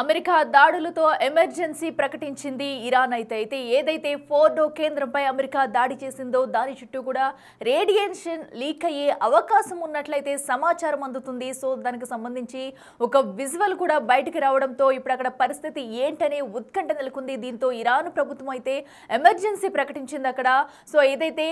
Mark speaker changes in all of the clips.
Speaker 1: America దాడులతో emergency ప్రకటించింది Iran అయితే ఏదైతే ఫోర్డో కేంద్రంపై అమెరికా దాడి చేసిందో దాని చుట్టూ కూడా రేడియేషన్ లీక్ అయ్యే అవకాశం ఉన్నట్లయితే సమాచారం అందుతుంది. సో దానికి సంబంధించి ఒక విజువల్ కూడా బయటికి రావడంతో ఇప్పుడు అక్కడ పరిస్థితి ఏంటనే ఉత్కంఠ నెలకొంది. దీంతో ఇరాన్ ప్రభుత్వం అయితే ఎమర్జెన్సీ ప్రకటించింది అక్కడ. సో ఏదైతే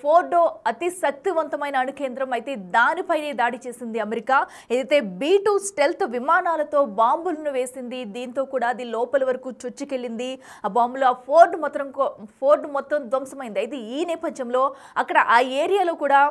Speaker 1: ఫోర్డో అతి శక్తివంతమైన అణు కేంద్రం అయితే దానిపైనే దాడి చేసింది అమెరికా. ఏదైతే B-2 స్టెల్త్ విమానాలతో బాంబులను వేసింది. దీంతో కూడా అది లోపల వరకు చొచ్చుకెళ్ళింది. ఆ బాంబులో ఫోర్డ్ మొత్తం ధ్వంసమైంది. అయితే ఈ నేపథ్యంలో అక్కడ ఆ ఏరియాలో కూడా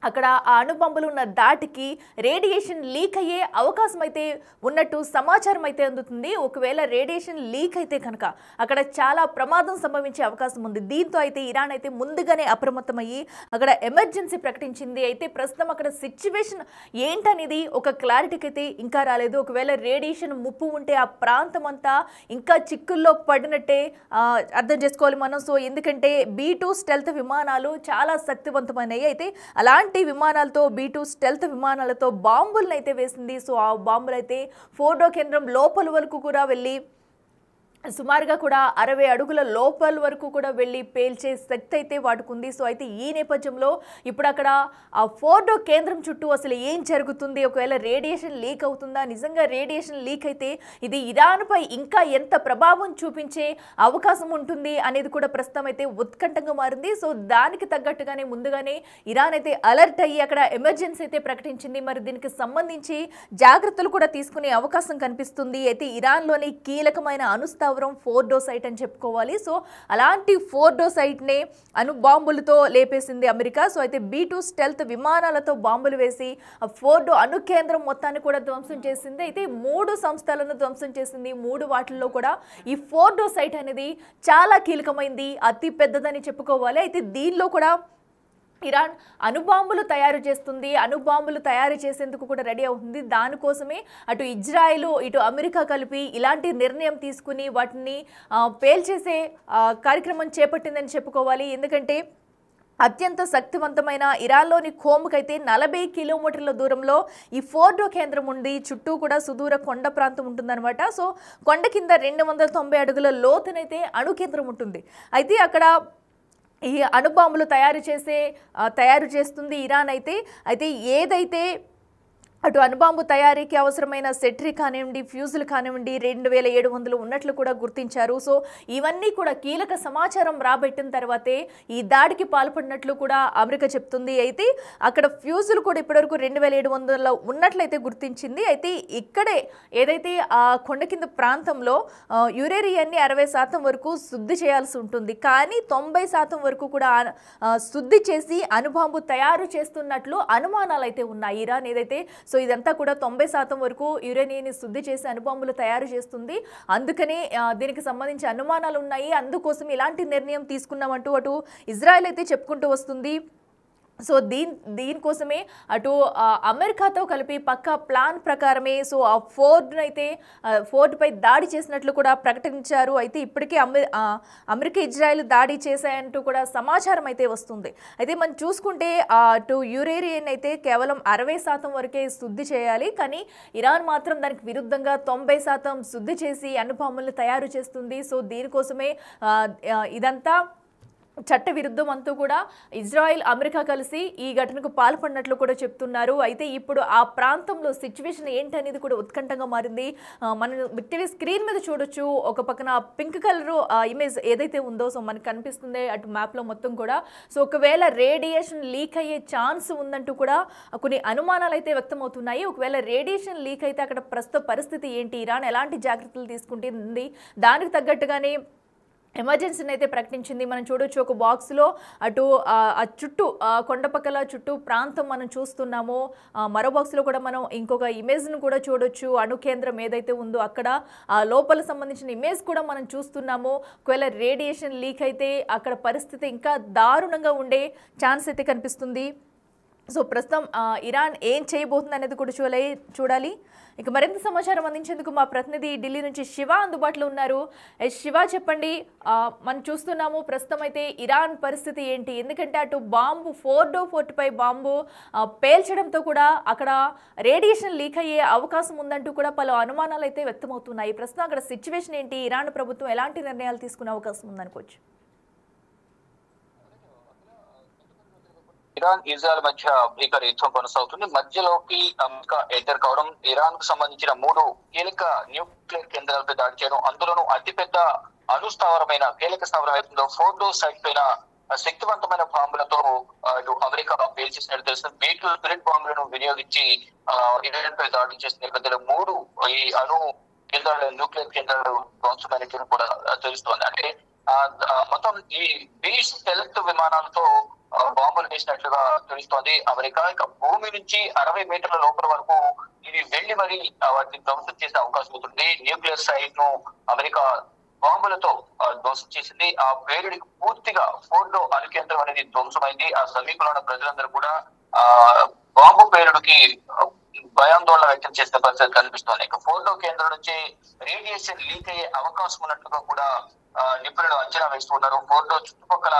Speaker 1: అక్కడ ఆ అణుబాంబులు ఉన్న దాటికి రేడియేషన్ లీక్ అయ్యే అవకాశం అయితే ఉన్నట్టు సమాచారం అయితే అందుతుంది. ఒకవేళ రేడియేషన్ లీక్ అయితే కనుక అక్కడ చాలా ప్రమాదం సంభవించే అవకాశం ఉంది. దీంతో అయితే ఇరాన్ అయితే ముందుగానే అప్రమత్తమయ్యి అక్కడ ఎమర్జెన్సీ ప్రకటించింది. అయితే ప్రస్తుతం అక్కడ సిచ్యువేషన్ ఏంటనేది ఒక క్లారిటీకి అయితే ఇంకా రాలేదు. ఒకవేళ రేడియేషన్ ముప్పు ఉంటే ఆ ప్రాంతం అంతా ఇంకా చిక్కుల్లో పడినట్టే అర్థం చేసుకోవాలి మనం. సో ఎందుకంటే B-2 స్టెల్త్ విమానాలు చాలా శక్తివంతమైనవి. అయితే అలాంటి విమానాలతో B-2 స్టెల్త్ విమానాలతో బాంబులను అయితే వేసింది. సో ఆ బాంబులు అయితే ఫోర్డో కేంద్రం లోపల వరకు కూడా వెళ్ళి సుమారుగా కూడా 60 అడుగుల లోపల వరకు కూడా వెళ్ళి పేల్చే శక్తి అయితే వాడుకుంది. సో అయితే ఈ నేపథ్యంలో ఇప్పుడు అక్కడ ఆ ఫోర్డో కేంద్రం చుట్టూ అసలు ఏం జరుగుతుంది, ఒకవేళ రేడియేషన్ లీక్ అవుతుందా, నిజంగా రేడియేషన్ లీక్ అయితే ఇది ఇరాన్పై ఇంకా ఎంత ప్రభావం చూపించే అవకాశం ఉంటుంది అనేది కూడా ప్రస్తుతం అయితే ఉత్కంఠంగా మారింది. సో దానికి తగ్గట్టుగానే ముందుగానే ఇరాన్ అయితే అలర్ట్ అయ్యి అక్కడ ఎమర్జెన్సీ అయితే ప్రకటించింది. మరి దీనికి సంబంధించి జాగ్రత్తలు కూడా తీసుకునే అవకాశం కనిపిస్తుంది. అయితే ఇరాన్లోని కీలకమైన అణుస్థావరం ఫోర్డో సైట్ అని చెప్పుకోవాలి. సో అలాంటి ఫోర్డో సైట్నే అణుబాంబులతో లేపేసింది అమెరికా. సో అయితే B-2 స్టెల్త్ విమానాలతో బాంబులు వేసి ఆ ఫోర్డో అణు కేంద్రం మొత్తాన్ని కూడా ధ్వంసం చేసింది. అయితే 3 సంస్థలను ధ్వంసం చేసింది. 3 వాటిల్లో కూడా ఈ ఫోర్డో సైట్ అనేది చాలా కీలకమైంది, అతి పెద్దదని చెప్పుకోవాలి. అయితే దీనిలో కూడా ఇరాన్ అణుబాంబులు తయారు చేస్తుంది. అణుబాంబులు తయారు చేసేందుకు కూడా రెడీ అవుతుంది. దానికోసమే అటు ఇజ్రాయెల్ ఇటు అమెరికా కలిపి ఇలాంటి నిర్ణయం తీసుకుని వాటిని పేల్చేసే కార్యక్రమం చేపట్టిందని చెప్పుకోవాలి. ఎందుకంటే అత్యంత శక్తివంతమైన ఇరాన్లోని ఖోమ్కైతే 40 కిలోమీటర్ల దూరంలో ఈ ఫోర్డో కేంద్రం ఉంది. చుట్టూ కూడా సుదూర కొండ ప్రాంతం ఉంటుందన్నమాట. సో కొండ కింద 290 అడుగుల లోతునైతే అణు కేంద్రం ఉంటుంది. అయితే అక్కడ ఈ అణుబాంబులు తయారు చేస్తుంది ఇరాన్ అయితే ఏదైతే అటు అణుబాంబు తయారీకి అవసరమైన సెట్రీ కానివ్వండి, ఫ్యూజులు కానివ్వండి 2700 ఉన్నట్లు కూడా గుర్తించారు. సో ఇవన్నీ కూడా కీలక సమాచారం రాబట్టిన తర్వాతే ఈ దాడికి పాల్పడినట్లు కూడా అమెరికా చెప్తుంది. అయితే అక్కడ ఫ్యూజులు కూడా ఇప్పటివరకు 2700 ఉన్నట్లయితే గుర్తించింది. అయితే ఇక్కడే ఏదైతే ఆ కొండ కింద ప్రాంతంలో యురేనియాన్ని 60% వరకు శుద్ధి చేయాల్సి ఉంటుంది. కానీ 90% వరకు కూడా శుద్ధి చేసి అణుబాంబు తయారు చేస్తున్నట్లు అనుమానాలు అయితే ఉన్నాయి. ఇరాన్ ఏదైతే సో ఇదంతా కూడా 90% వరకు యురేనియాన్ని శుద్ధి చేసి అణుబాంబులు తయారు చేస్తుంది. అందుకనే దీనికి సంబంధించి అనుమానాలు ఉన్నాయి. అందుకోసం ఇలాంటి నిర్ణయం తీసుకున్నామంటూ అటు ఇజ్రాయెల్ అయితే చెప్పుకుంటూ వస్తుంది. సో దీనికోసమే అటు అమెరికాతో కలిపి పక్కా ప్లాన్ ప్రకారమే సో ఆ ఫోర్డ్పై దాడి చేసినట్లు కూడా ప్రకటించారు. అయితే ఇప్పటికే అమెరికా ఇజ్రాయెల్ దాడి చేశాయంటూ కూడా సమాచారం అయితే వస్తుంది. అయితే మనం చూసుకుంటే అటు యురేనియం అయితే కేవలం 60% వరకే శుద్ధి చేయాలి. కానీ ఇరాన్ మాత్రం దానికి విరుద్ధంగా 90% శుద్ధి చేసి అణుబాంబులను తయారు చేస్తుంది. సో దీనికోసమే ఇదంతా చట్ట విరుద్ధం అంటూ కూడా ఇజ్రాయెల్ అమెరికా కలిసి ఈ ఘటనకు పాల్పడినట్లు కూడా చెప్తున్నారు. అయితే ఇప్పుడు ఆ ప్రాంతంలో సిచ్యువేషన్ ఏంటనేది కూడా ఉత్కంఠంగా మారింది. మనం టీవీ స్క్రీన్ మీద చూడొచ్చు. ఒక పక్కన పింక్ కలర్ ఇమేజ్ ఏదైతే ఉందో సో మనకు కనిపిస్తుంది అటు మ్యాప్లో మొత్తం కూడా. సో ఒకవేళ రేడియేషన్ లీక్ అయ్యే ఛాన్స్ ఉందంటూ కూడా కొన్ని అనుమానాలు అయితే వ్యక్తమవుతున్నాయి. ఒకవేళ రేడియేషన్ లీక్ అయితే అక్కడ ప్రస్తుత పరిస్థితి ఏంటి, ఇరాన్ ఎలాంటి జాగ్రత్తలు తీసుకుంటుంది, దానికి తగ్గట్టుగానే ఎమర్జెన్సీని అయితే ప్రకటించింది. మనం చూడొచ్చు ఒక బాక్స్లో అటు ఆ చుట్టూ కొండపక్కల చుట్టూ ప్రాంతం మనం చూస్తున్నాము. మరో బాక్స్లో కూడా మనం ఇంకొక ఇమేజ్ను కూడా చూడొచ్చు. అణు కేంద్రం ఏదైతే ఉందో అక్కడ లోపల సంబంధించిన ఇమేజ్ కూడా మనం చూస్తున్నాము. ఒకవేళ రేడియేషన్ లీక్ అయితే అక్కడ పరిస్థితి ఇంకా దారుణంగా ఉండే ఛాన్స్ అయితే కనిపిస్తుంది. సో ప్రస్తుతం ఇరాన్ ఏం చేయబోతుంది అనేది కూడా చూడాలి. ఇక మరింత సమాచారం అందించేందుకు మా ప్రతినిధి ఢిల్లీ నుంచి శివ అందుబాటులో ఉన్నారు. శివ చెప్పండి, మనం చూస్తున్నాము ప్రస్తుతం అయితే ఇరాన్ పరిస్థితి ఏంటి? ఎందుకంటే అటు బాంబు ఫోర్ట్పై బాంబు పేల్చడంతో కూడా అక్కడ రేడియేషన్ లీక్ అయ్యే అవకాశం ఉందంటూ కూడా పలు అనుమానాలు అయితే వ్యక్తమవుతున్నాయి. ప్రస్తుతం అక్కడ సిచ్యువేషన్ ఏంటి? ఇరాన్ ప్రభుత్వం ఎలాంటి నిర్ణయాలు తీసుకునే అవకాశం ఉందనుకోవచ్చు?
Speaker 2: ఇరాన్ ఇజ్రాయెల్ మధ్య భీకర యుద్ధం కొనసాగుతుంది. మధ్యలోకి అమెరికా ఎంటర్ కావడం, ఇరాన్ కు సంబంధించిన 3 కీలక న్యూక్లియర్ కేంద్రాలపై దాడి చేయడం, అందులోనూ అతిపెద్ద అణుస్థావరమైన కీలక స్థావరం ఫోర్డో సైట్ పైన శక్తివంతమైన బాంబులతో ఇటు అమెరికా పేల్చేసినట్టు తెలుస్తుంది. బీటు స్పిరిట్ బాంబులను వినియోగించి ఇరాన్ పై దాడి చేసిన నేపథ్యంలో 3 ఈ అణు కేంద్రాలు న్యూక్లియర్ కేంద్రాలు ధ్వంసమైనట్టు కూడా తెలుస్తోంది. అంటే మొత్తం ఈ బీచ్ స్టెల్త్ విమానాలతో బాంబులు వేసినట్లుగా తెలుస్తోంది అమెరికా. ఇక భూమి నుంచి 60 మీటర్ల లోపల వరకు ఇవి వెళ్లి మరి వాటిని ధ్వంసం చేసే అవకాశం ఉంటుంది. న్యూక్లియర్ సైట్ ను అమెరికా బాంబులతో ధ్వంసం చేసింది. ఆ పేలుడికి పూర్తిగా ఫోర్డో అణు కేంద్రం అనేది ధ్వంసమైంది. ఆ సమీపంలో ఉన్న ప్రజలందరూ కూడా బాంబు పేలుడికి భయాందోళన వ్యక్తం చేసిన పరిస్థితి కనిపిస్తోంది. ఇక ఫోర్డో కేంద్రం నుంచి రేడియేషన్ లీక్ అయ్యే అవకాశం ఉన్నట్లుగా కూడా నిపుణులు అంచనా వేస్తున్నారు. ఫోర్డో చుట్టుపక్కల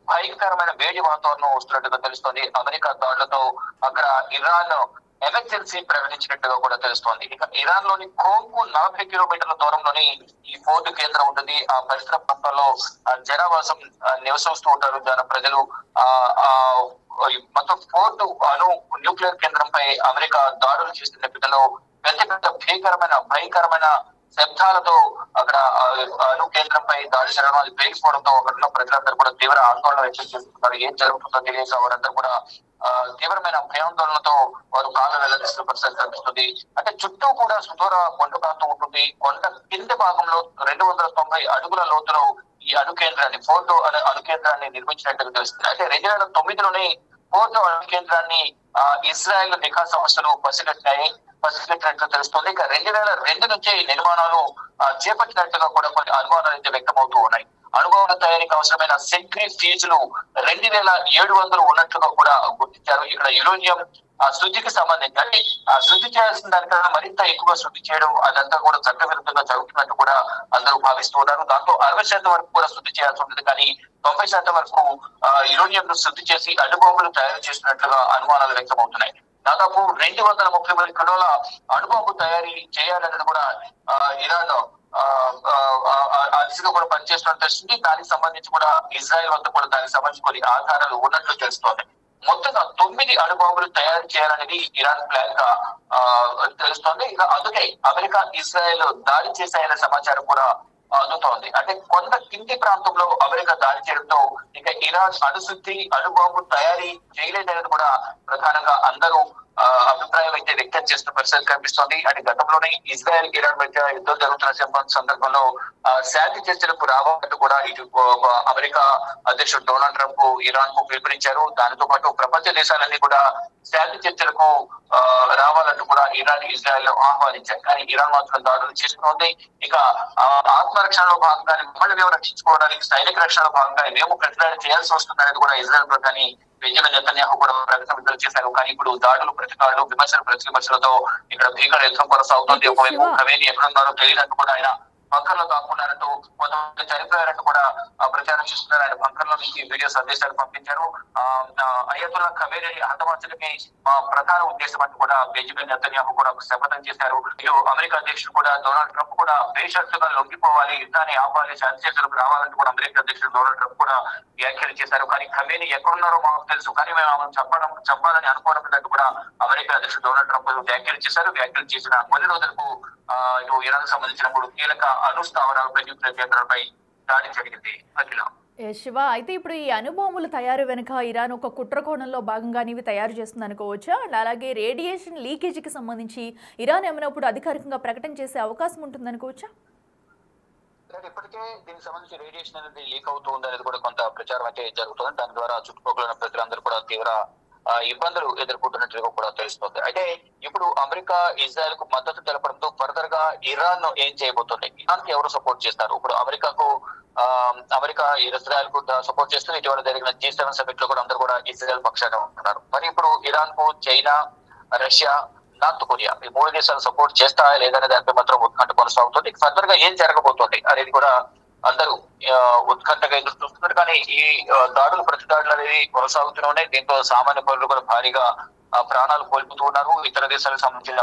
Speaker 2: భయంకరమైన వేడి వాతావరణం వస్తున్నట్టుగా తెలుస్తోంది. అమెరికా దాడులతో అక్కడ ఇరాన్ ఎమర్జెన్సీ ప్రకటించినట్టుగా కూడా తెలుస్తోంది. ఇక ఇరాన్ లోని కోంకు 40 కిలోమీటర్ల దూరంలోని ఈ ఫోర్ట్ కేంద్రం ఉంటుంది. ఆ పరిసర ప్రాంతాల్లో జనావాసం నివసిస్తూ ఉంటారు ప్రజలు. మొత్తం ఫోర్ట్ అణు న్యూక్లియర్ కేంద్రంపై అమెరికా దాడులు చేసిన నేపథ్యంలో పెద్ద భయంకరమైన శబ్దాలతో అక్కడ అణు కేంద్రంపై దాడి జరగడం, అది పేలిపోవడంతో అక్కడ ప్రజలందరూ కూడా తీవ్ర ఆందోళన వ్యక్తం చేస్తున్నారు. ఏం జరుగుతుందో తెలియక వారందరూ కూడా తీవ్రమైన భయాందోళనతో వారు కాలం వెళ్లదీస్తున్న పరిస్థితి కనిపిస్తుంది. అంటే చుట్టూ కూడా సుదూర కొండ ప్రాంతం ఉంటుంది. కొండ కింది భాగంలో 290 అడుగుల లోతులో ఈ అణు కేంద్రాన్ని ఫోర్డో అణు కేంద్రాన్ని నిర్మించినట్టుగా తెలుస్తుంది. అయితే 2009లోనే ఫోర్డో అణు కేంద్రాన్ని ఇజ్రాయెల్ నిఘా సంస్థలు పసిగట్టినట్లు తెలుస్తుంది. ఇక 2002 నుంచి నిర్మాణాలు చేపట్టినట్టుగా కూడా కొన్ని అనుమానాలు అయితే వ్యక్తమవుతూ ఉన్నాయి. అణుబాంబుల తయారీకి అవసరమైన సెంట్రిఫ్యూజ్లు 2700 ఉన్నట్లుగా కూడా గుర్తించారు. ఇక్కడ యురేనియం శుద్ధికి సంబంధించి అంటే శుద్ధి చేయాల్సిన దానికన్నా మరింత ఎక్కువ శుద్ధి చేయడం అదంతా కూడా చట్టవిరుద్ధంగా జరుగుతున్నట్టు కూడా అందరూ భావిస్తూ ఉన్నారు. దాంతో 60% వరకు కూడా శుద్ధి చేయాల్సి ఉంటుంది. కానీ 90% వరకు యురేనియం ను శుద్ధి చేసి అణుబాంబులు తయారు చేసినట్లుగా అనుమానాలు వ్యక్తమవుతున్నాయి. దాదాపు 230 కిలోల అణుబాంబు తయారీ చేయాలన్నది కూడా ఇరాన్ ఆ దిశగా కూడా పనిచేస్తున్నట్టు తెలుస్తుంది. దానికి సంబంధించి కూడా ఇజ్రాయెల్ వద్ద కూడా దానికి సంబంధించి కొన్ని ఆధారాలు ఉన్నట్లు తెలుస్తోంది. మొత్తంగా 9 అణుబాంబులు తయారు చేయాలనేది ఇరాన్ ప్లాన్ గా తెలుస్తోంది. ఇక అందుకే అమెరికా ఇజ్రాయెల్ దాడి చేశాయనే సమాచారం కూడా అందుతోంది. అంటే కొంత కింది ప్రాంతంలో అమెరికా దాడి చేయడంతో ఇక ఇరాన్ అణుశుద్ధి అణుబాంబు తయారీ చేయలేదనేది కూడా ప్రధానంగా అందరూ అభిప్రాయం అయితే వ్యక్తం చేస్తున్న పరిస్థితి కనిపిస్తోంది. అంటే గతంలోనే ఇజ్రాయెల్ ఇరాన్ మధ్య యుద్ధం జరుగుతున్న సందర్భంలో శాంతి చర్చలకు రావాలంటూ కూడా ఇటు అమెరికా అధ్యక్షుడు డొనాల్డ్ ట్రంప్ ఇరాన్ కు పిలుపునిచ్చారు. దానితో పాటు ప్రపంచ దేశాలన్నీ కూడా శాంతి చర్చలకు రావాలంటూ కూడా ఇరాన్ ఇజ్రాయెల్ ఆహ్వానించారు. కానీ ఇరాన్ మాత్రం దాడులు చేస్తోంది. ఇక ఆత్మరక్షణలో భాగంగా మమ్మల్ని మేము రక్షించుకోవడానికి సైనిక రక్షణలో భాగంగా మేము ప్రతిదాడి చేయాల్సి వస్తుందనేది కూడా ఇజ్రాయెల్ ప్రధాని బెంజమిన్ నెతన్యాహు కూడా ప్రకటన విడుదల చేశారు. కానీ ఇప్పుడు దాడులు ప్రతిదాడులు విమర్శలతో ఇక్కడ భీకర యుద్ధం కొనసాగుతుంది. ఒకవైపు ఖమేనీ ఎక్కడున్నారో తెలియనట్టు కూడా ఆయన బంకర్లో దాక్కున్నారంటూ కొంతమంది చనిపోయారంటూ కూడా ప్రచారం చేస్తున్నారు. ఆయన బంకర్లో నుంచి వీడియో సందేశాలు పంపించారు. అయతుల్లా ఖమేనీ హతమార్చడమే మా ప్రధాన ఉద్దేశం అంటూ కూడా బెంజమిన్ నెతన్యాహు కూడా శపథం చేశారు. ఇటు అమెరికా అధ్యక్షుడు కూడా డొనాల్డ్ ట్రంప్ కూడా బేషరతుగా లొంగిపోవాలి, యుద్ధాన్ని ఆపాలి, శాంతి చర్చలకు రావాలంటూ కూడా అమెరికా అధ్యక్షుడు డొనాల్డ్ ట్రంప్ కూడా వ్యాఖ్యలు చేశారు. కానీ ఖమేనీ ఎక్కడున్నారో మాకు తెలుసు, కానీ మేము ఆమెను చంపాలని అనుకోవడం కూడా అమెరికా అధ్యక్షుడు డొనాల్డ్ ట్రంప్ వ్యాఖ్యలు చేశారు. వ్యాఖ్యలు చేసిన కొన్ని రోజులకు ఇటు ఇరాన్ సంబంధించిన 3 కీలక అణుస్థావరాలపై న్యూక్లియర్ కేంద్రాలపై దాడి జరిగింది. అఖిల
Speaker 1: శివ, అయితే ఇప్పుడు ఈ అణుబాంబుల తయారు వెనుక ఇరాన్ ఒక కుట్ర కోణంలో భాగంగానే ఇవి తయారు చేస్తుంది అనుకోవచ్చా? అండ్ అలాగే రేడియేషన్ లీకేజీకి సంబంధించి ఇరాన్ ఏమైనా ఇప్పుడు అధికారికంగా ప్రకటన చేసే అవకాశం ఉంటుంది అనుకోవచ్చా?
Speaker 2: ఇప్పటికే దీనికి సంబంధించి రేడియేషన్ అనేది లీక్ అవుతుంది అనేది కూడా కొంత ప్రచారం అయితే జరుగుతుంది. దాని ద్వారా చుట్టుపక్కల ప్రజలందరూ కూడా తీవ్ర ఇబ్బందులు ఎదుర్కొంటున్నట్లుగా కూడా తెలుస్తుంది. అయితే ఇప్పుడు అమెరికా ఇజ్రాయెల్ కు మద్దతు తెలపడంతో ఫర్దర్ గా ఇరాన్ ఏం చేయబోతుంది, ఇరాన్ కి ఎవరు సపోర్ట్ చేస్తారు? ఇప్పుడు అమెరికా ఇజ్రాయెల్ కు సపోర్ట్ చేస్తూ ఇటీవల జరిగిన G7 సమిట్ లో కూడా అందరూ కూడా ఇజ్రాయెల్ పక్షాన ఉంటున్నారు. మరి ఇప్పుడు ఇరాన్ కు చైనా, రష్యా, నార్త్ కొరియా ఈ 3 దేశాలు సపోర్ట్ చేస్తాయా లేదనే దానిపై మాత్రం ఉత్కంఠ కొనసాగుతుంది. ఫర్దర్ గా ఏం జరగబోతోంది అనేది కూడా అందరూ ఉత్కంఠగా ఎదురు చూస్తున్నారు. కానీ ఈ దాడులు ప్రతి దాడులు అనేది కొనసాగుతూనే ఉన్నాయి. దీంతో సామాన్య పౌరులు కూడా భారీగా ప్రాణాలు కోల్పోతూ ఉన్నారు. ఇతర దేశాలకు సంబంధించిన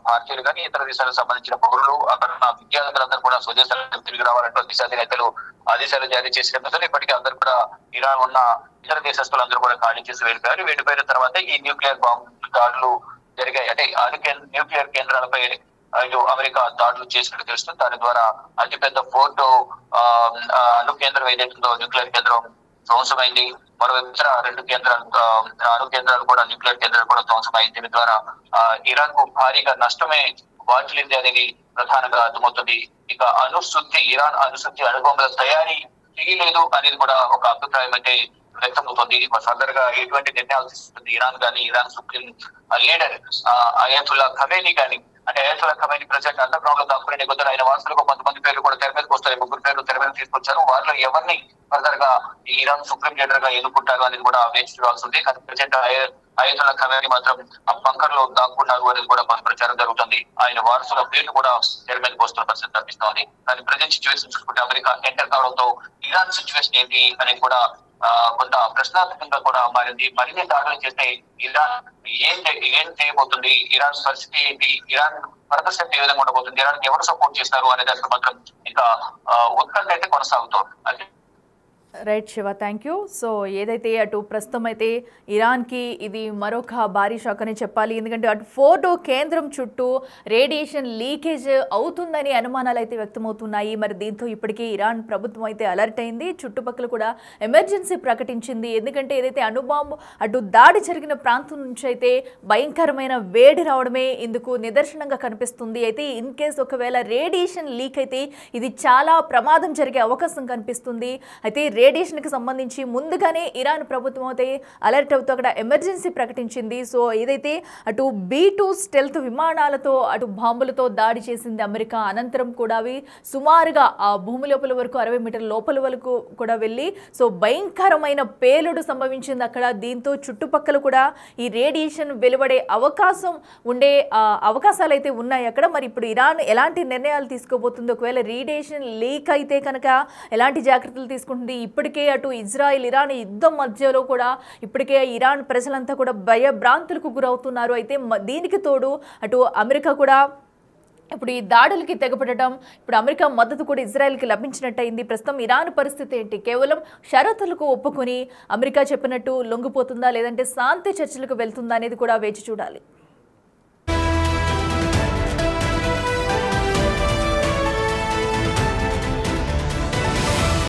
Speaker 2: భారతీయులు కానీ ఇతర దేశాలకు సంబంధించిన పౌరులు, అక్కడ విద్యార్థులందరూ కూడా స్వదేశాలకు తిరిగి రావాలంటూ దిశాధినేతలు ఆదేశాలు జారీ చేసినందుకు ఇప్పటికీ అందరూ కూడా ఇరాన్ ఉన్న ఇతర దేశస్తులందరూ కూడా ఖాళీ చేసి వెళ్ళిపోయారు. వెళ్ళిపోయిన తర్వాత ఈ న్యూక్లియర్ బాంబు దాడులు జరిగాయి. అంటే న్యూక్లియర్ కేంద్రాలపై ఇటు అమెరికా దాడులు చేసినట్టు తెలుస్తుంది. దాని ద్వారా అతిపెద్ద ఫోర్ట్ అణు కేంద్రం ఏదైతుందో న్యూక్లియర్ కేంద్రం ధ్వంసమైంది. మరో ఇతర 2 కేంద్రాలు అణు కేంద్రాలు కూడా న్యూక్లియర్ కేంద్రాలు కూడా ధ్వంసమైంది. దీని ద్వారా ఇరాన్ కు భారీగా నష్టమే వాటిల్లింది అనేది ప్రధానంగా అర్థమవుతుంది. ఇక ఇరాన్ అణుశుద్ధి అణుబొమ్మల తయారీ చేయలేదు అనేది కూడా ఒక అభిప్రాయం అయితే వ్యక్తమవుతుంది. ఫర్దర్ గా ఎటువంటి నిర్ణయాలు తీసుకుంటుంది ఇరాన్ కానీ, Iran supreme leader Ayatollah Khamenei కానీ, అంటే Ayatollah Khamenei president under ground లో దాక్కునే కొద్దిగా ఆయన వారసులకు కొంతమంది పేర్లు కూడా తెర మీదకి వస్తారు. 3 పేర్లు తెర మీద తీసుకొచ్చారు. వారిలో ఎవరిని ఫర్దర్ గా ఇరాన్ సుప్రీం లీడర్ గా ఎన్నుకుంటారు అనేది కూడా వేచి చూడాల్సి ఉంది. కానీ ప్రెసిడెంట్ అయతుల్లా ఖమేనీ మాత్రం ఆ బంకర్ లో దాక్కున్నారు అనేది కూడా ప్రచారం జరుగుతుంది. ఆయన వారసుల పేర్లు కూడా తెర మీదకి వస్తున్న పరిస్థితి కనిపిస్తోంది. కానీ ప్రజెంట్ సిచ్యువేషన్ చూసుకుంటే అమెరికా ఎంటర్ కావడంతో ఇరాన్ సిచ్యువేషన్ ఏంటి అనేది కూడా కొంత ప్రశ్నార్థకంగా కూడా మారింది. మరిన్ని దాడులు చేస్తే ఇరాన్ ఏం చేయబోతుంది, ఇరాన్ పరిస్థితి ఏంటి, ఇరాన్ పరిస్థితి ఏ విధంగా ఉండబోతుంది, ఇరాన్ ఎవరు సపోర్ట్ చేస్తారు అనే దానికి మాత్రం ఇంకా ఉత్కంఠ అయితే కొనసాగుతోంది. అంటే
Speaker 1: right Shiva, thank you. So ఏదైతే అటు ప్రస్తుతం అయితే ఇరాన్కి ఇది మరొక భారీ షాక్ అని చెప్పాలి. ఎందుకంటే అటు ఫోర్డో కేంద్రం చుట్టూ రేడియేషన్ లీకేజ్ అవుతుందని అనుమానాలు అయితే వ్యక్తమవుతున్నాయి. మరి దీంతో ఇప్పటికీ ఇరాన్ ప్రభుత్వం అయితే అలర్ట్ అయింది. చుట్టుపక్కల కూడా ఎమర్జెన్సీ ప్రకటించింది. ఎందుకంటే ఏదైతే అణుబాంబు అటు దాడి జరిగిన ప్రాంతం నుంచి అయితే భయంకరమైన వేడి రావడమే ఇందుకు నిదర్శనంగా కనిపిస్తుంది. అయితే ఇన్ కేస్ ఒకవేళ రేడియేషన్ లీక్ అయితే ఇది చాలా ప్రమాదం జరిగే అవకాశం కనిపిస్తుంది. అయితే రేడియేషన్కి సంబంధించి ముందుగానే ఇరాన్ ప్రభుత్వం అయితే అలర్ట్ అవుతూ అక్కడ ఎమర్జెన్సీ ప్రకటించింది. సో ఏదైతే అటు B-2 స్టెల్త్ విమానాలతో అటు బాంబులతో దాడి చేసింది అమెరికా. అనంతరం కూడా అవి సుమారుగా ఆ భూమి లోపల వరకు 60 మీటర్ల లోపల వరకు కూడా వెళ్ళి సో భయంకరమైన పేలుడు సంభవించింది అక్కడ. దీంతో చుట్టుపక్కల కూడా ఈ రేడియేషన్ వెలువడే అవకాశాలు అయితే ఉన్నాయి అక్కడ. మరి ఇప్పుడు ఇరాన్ ఎలాంటి నిర్ణయాలు తీసుకోబోతుంది, ఒకవేళ రేడియేషన్ లీక్ అయితే కనుక ఎలాంటి జాగ్రత్తలు తీసుకుంటుంది? ఇప్పటికే అటు ఇజ్రాయిల్ ఇరాన్ యుద్ధం మధ్యలో కూడా ఇప్పటికే ఇరాన్ ప్రజలంతా కూడా భయభ్రాంతులకు గురవుతున్నారు. అయితే దీనికి తోడు అటు అమెరికా కూడా ఇప్పుడు ఈ దాడులకి తెగపడటం, ఇప్పుడు అమెరికా మద్దతు కూడా ఇజ్రాయెల్కి లభించినట్టయింది. ప్రస్తుతం ఇరాన్ పరిస్థితి ఏంటి? కేవలం షరతులకు ఒప్పుకొని అమెరికా చెప్పినట్టు లొంగిపోతుందా, లేదంటే శాంతి చర్చలకు వెళ్తుందా అనేది కూడా వేచి చూడాలి.